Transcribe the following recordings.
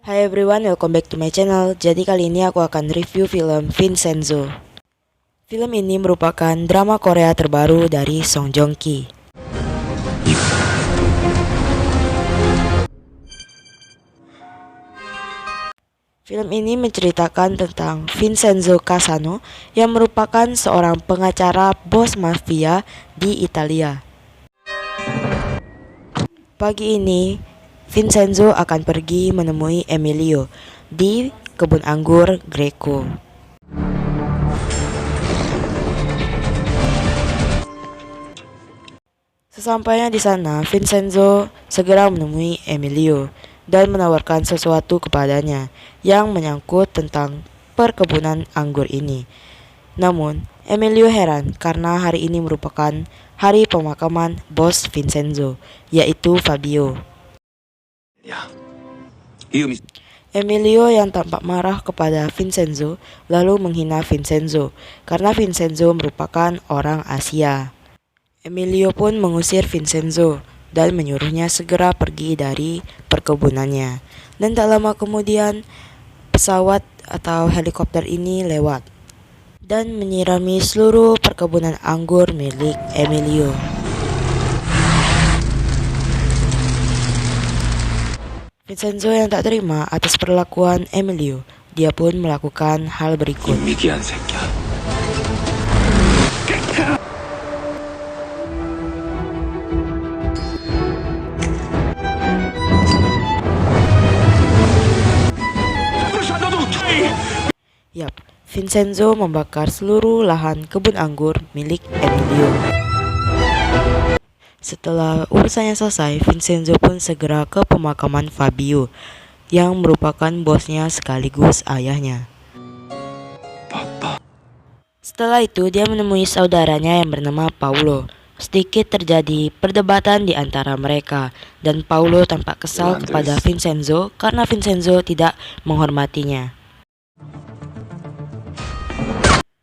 Hi everyone, welcome back to my channel. Jadi kali ini aku akan review film Vincenzo. Film ini merupakan drama Korea terbaru dari Song Joong Ki. Film ini menceritakan tentang Vincenzo Casano yang merupakan seorang pengacara bos mafia di Italia. Pagi ini Vincenzo akan pergi menemui Emilio di kebun anggur Greco. Sesampainya di sana, Vincenzo segera menemui Emilio dan menawarkan sesuatu kepadanya yang menyangkut tentang perkebunan anggur ini. Namun, Emilio heran karena hari ini merupakan hari pemakaman bos Vincenzo, yaitu Fabio. Emilio yang tampak marah kepada Vincenzo lalu menghina Vincenzo karena Vincenzo merupakan orang Asia. Emilio pun mengusir Vincenzo dan menyuruhnya segera pergi dari perkebunannya. Dan tak lama kemudian pesawat atau helikopter ini lewat dan menyirami seluruh perkebunan anggur milik Emilio. Vincenzo yang tak terima atas perlakuan Emilio, dia pun melakukan hal berikut. Yap, Vincenzo membakar seluruh lahan kebun anggur milik Emilio. Setelah urusannya selesai, Vincenzo pun segera ke pemakaman Fabio yang merupakan bosnya sekaligus ayahnya. Setelah itu, dia menemui saudaranya yang bernama Paulo. Sedikit terjadi perdebatan di antara mereka dan Paulo tampak kesal kepada Vincenzo karena Vincenzo tidak menghormatinya.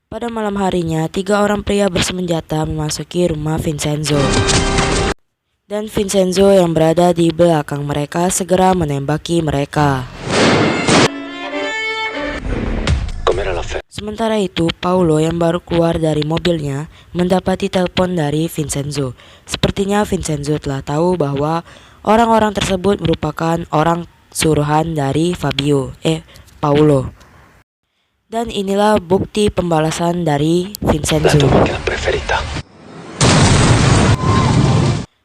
Pada malam harinya, 3 orang pria bersenjata memasuki rumah Vincenzo. Dan Vincenzo yang berada di belakang mereka segera menembaki mereka. Sementara itu, Paulo yang baru keluar dari mobilnya mendapati telepon dari Vincenzo. Sepertinya Vincenzo telah tahu bahwa orang-orang tersebut merupakan orang suruhan dari Paulo. Dan inilah bukti pembalasan dari Vincenzo.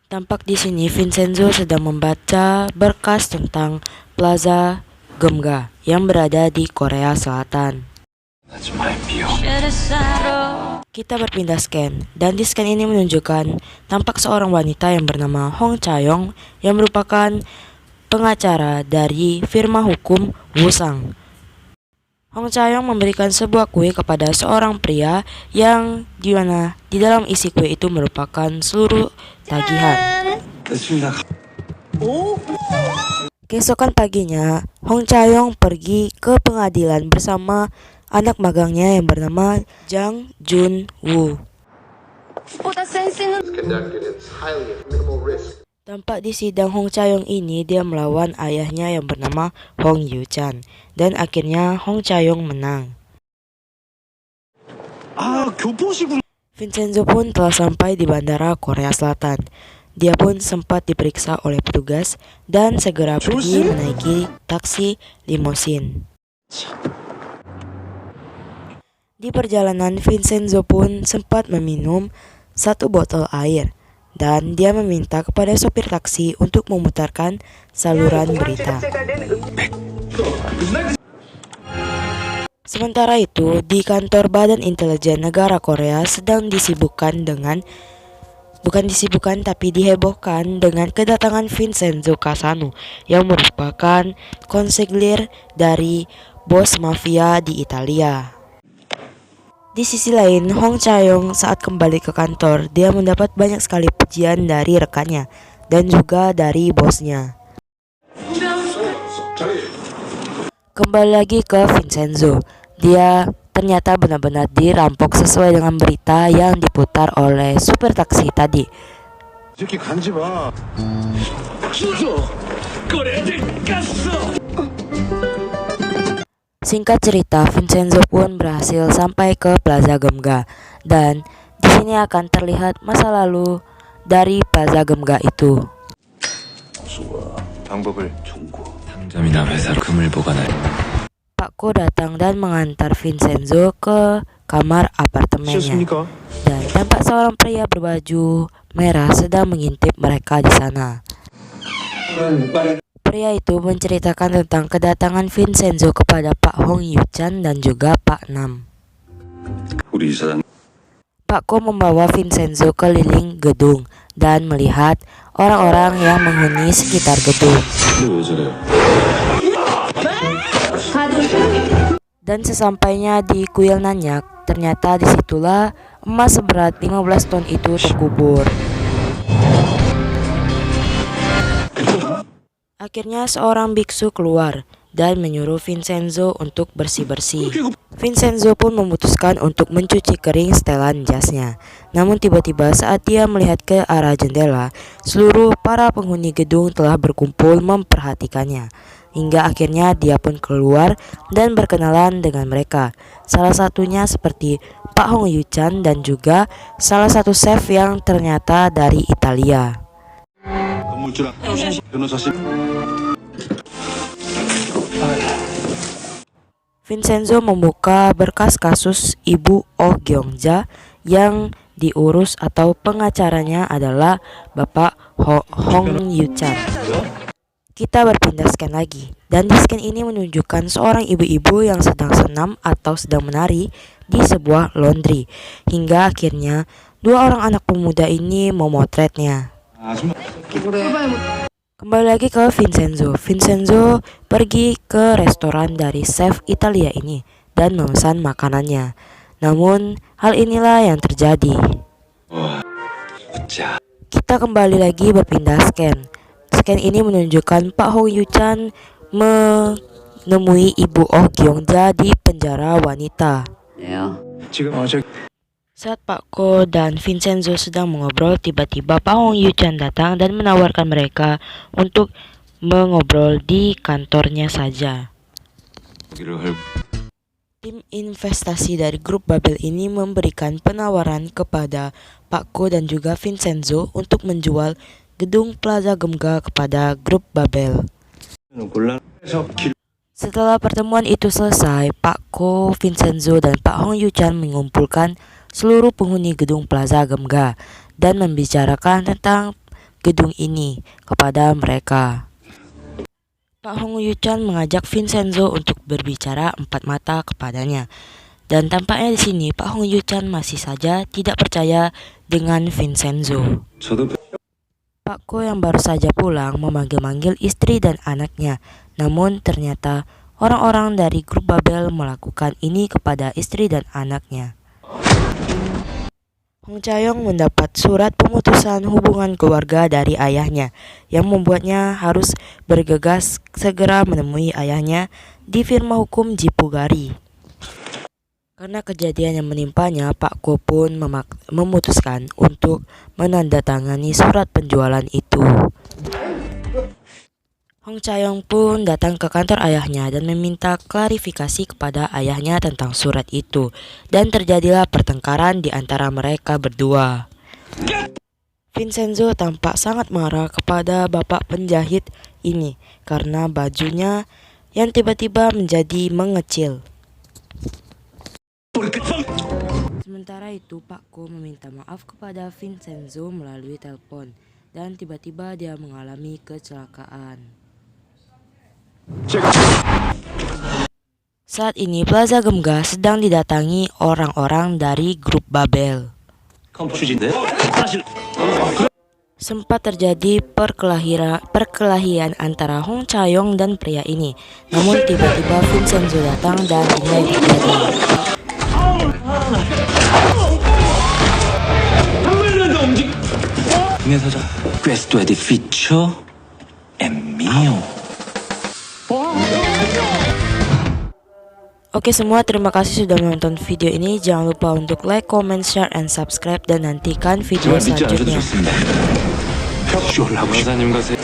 Tampak di sini Vincenzo sedang membaca berkas tentang Plaza Gemga yang berada di Korea Selatan. Kita berpindah scan, dan di scan ini menunjukkan tampak seorang wanita yang bernama Hong Cha-young yang merupakan pengacara dari firma hukum Woo-sang. Hong Cha-young memberikan sebuah kue kepada seorang pria yang dimana di dalam isi kue itu merupakan seluruh tagihan. Keesokan paginya, Hong Cha-young pergi ke pengadilan bersama anak magangnya yang bernama Jang Jun-woo. Tampak di sidang Hong Cha-young ini dia melawan ayahnya yang bernama Hong Yu-chan dan akhirnya Hong Cha-young menang. Vincenzo pun telah sampai di bandara Korea Selatan. Dia pun sempat diperiksa oleh petugas dan segera pergi menaiki taksi limosin. Di perjalanan Vincenzo pun sempat meminum 1 botol air. Dan dia meminta kepada sopir taksi untuk memutarkan saluran berita. Sementara itu, di kantor Badan Intelijen Negara Korea sedang dihebohkan dengan kedatangan Vincenzo Casano yang merupakan konseglir dari bos mafia di Italia. Di sisi lain, Hong Cha-young saat kembali ke kantor, dia mendapat banyak sekali pujian dari rekannya dan juga dari bosnya. Kembali lagi ke Vincenzo, dia ternyata benar-benar dirampok sesuai dengan berita yang diputar oleh supir taksi tadi. Singkat cerita, Vincenzo pun berhasil sampai ke Plaza Gemga, dan di sini akan terlihat masa lalu dari Plaza Gemga itu. Pak Ko datang dan mengantar Vincenzo ke kamar apartemennya, dan tampak seorang pria berbaju merah sedang mengintip mereka di sana. Pria itu menceritakan tentang kedatangan Vincenzo kepada Pak Hong Yu-chan dan juga Pak Nam. Pak Ko membawa Vincenzo keliling gedung dan melihat orang-orang yang menghuni sekitar gedung. Dan sesampainya di kuil Nanyak, ternyata disitulah emas seberat 15 ton itu terkubur. Akhirnya seorang biksu keluar dan menyuruh Vincenzo untuk bersih-bersih. Vincenzo pun memutuskan untuk mencuci kering setelan jasnya. Namun tiba-tiba saat dia melihat ke arah jendela, seluruh para penghuni gedung telah berkumpul memperhatikannya. Hingga akhirnya dia pun keluar dan berkenalan dengan mereka. Salah satunya seperti Pak Hong Yu-chan dan juga salah satu chef yang ternyata dari Italia. Vincenzo membuka berkas kasus Ibu Oh Gyeongja yang diurus atau pengacaranya adalah Bapak Hong Yu-chan. Kita berpindah scan lagi, dan di scan ini menunjukkan seorang ibu-ibu yang sedang senam atau sedang menari di sebuah laundry. Hingga akhirnya dua orang anak pemuda ini memotretnya. Kembali lagi ke Vincenzo. Vincenzo pergi ke restoran dari chef Italia ini dan memesan makanannya. Namun hal inilah yang terjadi. Kita kembali lagi berpindah scan. Scan ini menunjukkan Pak Hong Yu-chan menemui Ibu Oh Gyeongja di penjara wanita. Saat Pak Ko dan Vincenzo sedang mengobrol, tiba-tiba Pak Hong Yu-chan datang dan menawarkan mereka untuk mengobrol di kantornya saja. Tim investasi dari grup Babel ini memberikan penawaran kepada Pak Ko dan juga Vincenzo untuk menjual gedung Plaza Gemga kepada grup Babel. Setelah pertemuan itu selesai, Pak Ko, Vincenzo, dan Pak Hong Yu-chan mengumpulkan seluruh penghuni gedung Plaza Gemga dan membicarakan tentang gedung ini kepada mereka. Pak Hong Yu-chan mengajak Vincenzo untuk berbicara empat mata kepadanya, dan tampaknya di sini Pak Hong Yu-chan masih saja tidak percaya dengan Vincenzo. Pak Ko yang baru saja pulang memanggil-manggil istri dan anaknya, namun ternyata orang-orang dari grup Babel melakukan ini kepada istri dan anaknya. Hong Cha-young mendapat surat pemutusan hubungan keluarga dari ayahnya yang membuatnya harus bergegas segera menemui ayahnya di firma hukum Jipugari. Karena kejadian yang menimpanya, Pak Ko pun memutuskan untuk menandatangani surat penjualan itu. Hong Cha-young pun datang ke kantor ayahnya dan meminta klarifikasi kepada ayahnya tentang surat itu, dan terjadilah pertengkaran di antara mereka berdua. Vincenzo tampak sangat marah kepada bapak penjahit ini karena bajunya yang tiba-tiba menjadi mengecil. Sementara itu, Pak Ko meminta maaf kepada Vincenzo melalui telepon, dan tiba-tiba dia mengalami kecelakaan. Saat ini Plaza Gemga sedang didatangi orang-orang dari grup Babel. Sempat terjadi perkelahian antara Hong Cha-young dan pria ini. Namun tiba-tiba Vincenzo datang dan ini terjadi. Questo edificio è mio. Oke semua, terima kasih sudah menonton video ini. Jangan lupa untuk like, comment, share, and subscribe, dan nantikan video selanjutnya.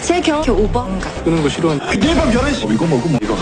제 경우 5번. 끄는 거 싫어하는. 내가 11시. 이거 먹으면 이거.